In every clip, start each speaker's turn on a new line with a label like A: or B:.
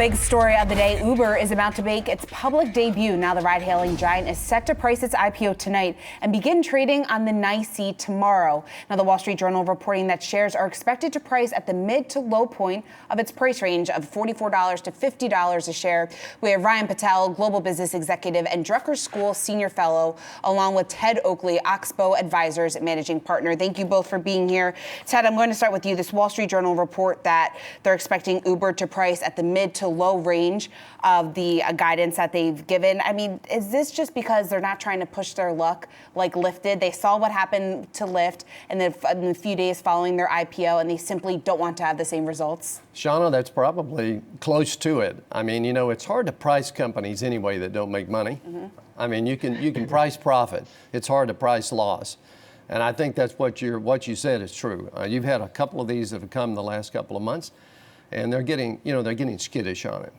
A: Big story of the day, Uber is about to make its public debut. Now the ride-hailing giant is set to price its IPO tonight and begin trading on the NYSE tomorrow. Now the Wall Street Journal reporting that shares are expected to price at the mid to low point of its price range of $44 to $50 a share. We have Ryan Patel, Global Business Executive and Drucker School Senior Fellow, along with Ted Oakley, Oxbow Advisors Managing Partner. Thank you both for being here. Ted, I'm going to start with you. This Wall Street Journal report that they're expecting Uber to price at the mid to low range of the guidance that they've given. I mean, is this just because they're not trying to push their luck like Lyft did? They saw what happened to Lyft in the few days following their IPO, and they simply don't want to have the same results?
B: Shauna, that's probably close to it. I mean, you know, it's hard to price companies anyway that don't make money. I mean, you can price profit. It's hard to price loss. And I think that's what you said is true. You've had a couple of these that have come the last couple of months, and they're getting skittish on it.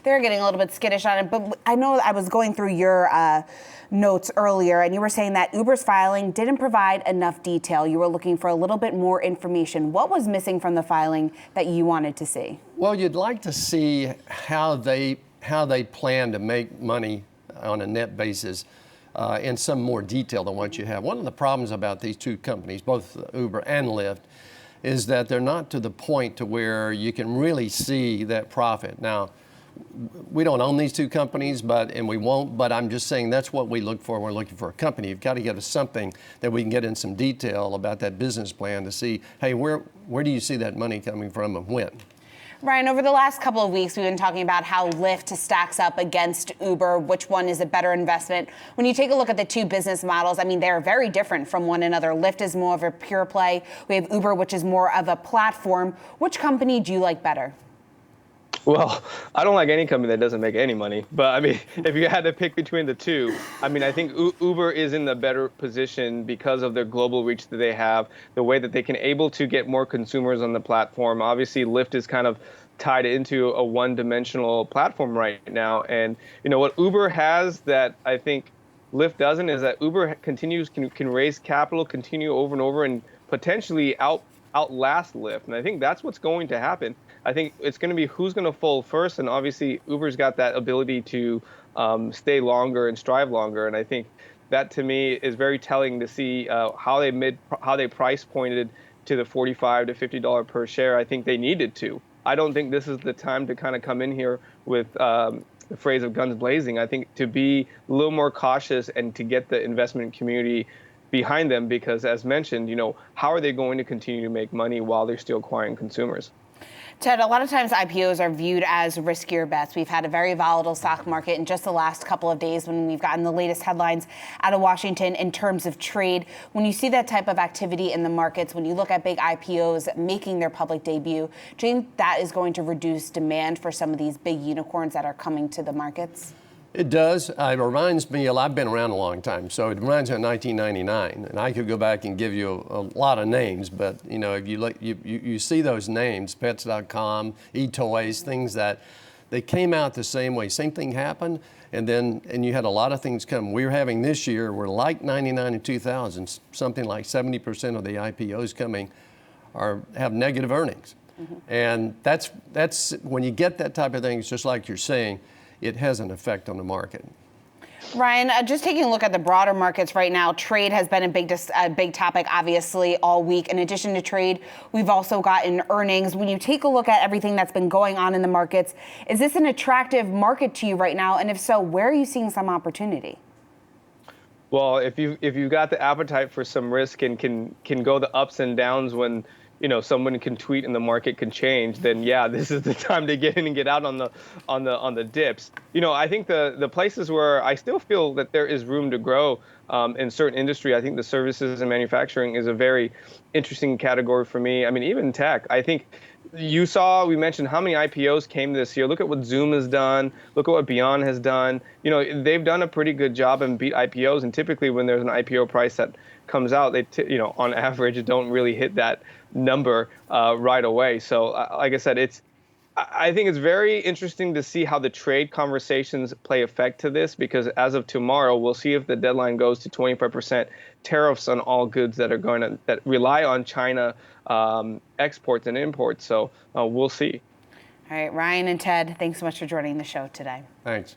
A: They're getting a little bit skittish on it, but I know I was going through your notes earlier, and you were saying that Uber's filing didn't provide enough detail. You were looking for a little bit more information. What was missing from the filing that you wanted to see?
B: Well, you'd like to see how they plan to make money on a net basis in some more detail than what you have. One of the problems about these two companies, both Uber and Lyft, is that they're not to the point to where you can really see that profit. Now, we don't own these two companies, and we won't, but I'm just saying that's what we look for. We're looking for a company. You've got to get us something that we can get in some detail about that business plan to see, hey, where do you see that money coming from and when?
A: Ryan, over the last couple of weeks, we've been talking about how Lyft stacks up against Uber, which one is a better investment. When you take a look at the two business models, I mean, they're very different from one another. Lyft is more of a pure play. We have Uber, which is more of a platform. Which company do you like better?
C: Well, I don't like any company that doesn't make any money. But I mean, if you had to pick between the two, I mean, I think Uber is in the better position because of their global reach that they have, the way that they can able to get more consumers on the platform. Obviously, Lyft is kind of tied into a one-dimensional platform right now. And, you know, what Uber has that I think Lyft doesn't is that Uber can raise capital, continue over and over, and potentially outlast Lyft. And I think that's what's going to happen. I think it's going to be who's going to fold first, and obviously Uber's got that ability to stay longer and strive longer. And I think that to me is very telling to see how they price pointed to the $45 to $50 per share. I think they needed to. I don't think this is the time to kind of come in here with the phrase of guns blazing. I think to be a little more cautious and to get the investment community behind them, because as mentioned, you know, how are they going to continue to make money while they're still acquiring consumers?
A: Ted, a lot of times IPOs are viewed as riskier bets. We've had a very volatile stock market in just the last couple of days when we've gotten the latest headlines out of Washington in terms of trade. When you see that type of activity in the markets, when you look at big IPOs making their public debut, do you think that is going to reduce demand for some of these big unicorns that are coming to the markets?
B: It does. It reminds me, I've been around a long time, so it reminds me of 1999. And I could go back and give you a lot of names, but you know, if you look, you see those names, Pets.com, eToys, things that they came out the same way. Same thing happened, and you had a lot of things come. We're having this year, we're like 99 and 2000, something like 70% of the IPOs coming have negative earnings. And that's when you get that type of thing, it's just like you're saying, it has an effect on the market.
A: Ryan, just taking a look at the broader markets right now, trade has been a big topic, obviously, all week. In addition to trade, we've also gotten earnings. When you take a look at everything that's been going on in the markets, is this an attractive market to you right now? And if so, where are you seeing some opportunity?
C: Well, if you've got the appetite for some risk and can go the ups and downs when, you know, someone can tweet and the market can change, then yeah, this is the time to get in and get out on the dips. You know, I think the places where I still feel that there is room to grow in certain industry, I think the services and manufacturing is a very interesting category for me. I mean, even tech. I think we mentioned how many IPOs came this year. Look at what Zoom has done. Look at what Beyond has done. You know, they've done a pretty good job and beat IPOs. And typically when there's an IPO price that comes out, they, on average, don't really hit that number right away. So like I said, I think it's very interesting to see how the trade conversations play effect to this, because as of tomorrow, we'll see if the deadline goes to 25% tariffs on all goods that rely on China exports and imports. So we'll see.
A: All right, Ryan and Ted, thanks so much for joining the show today.
B: Thanks.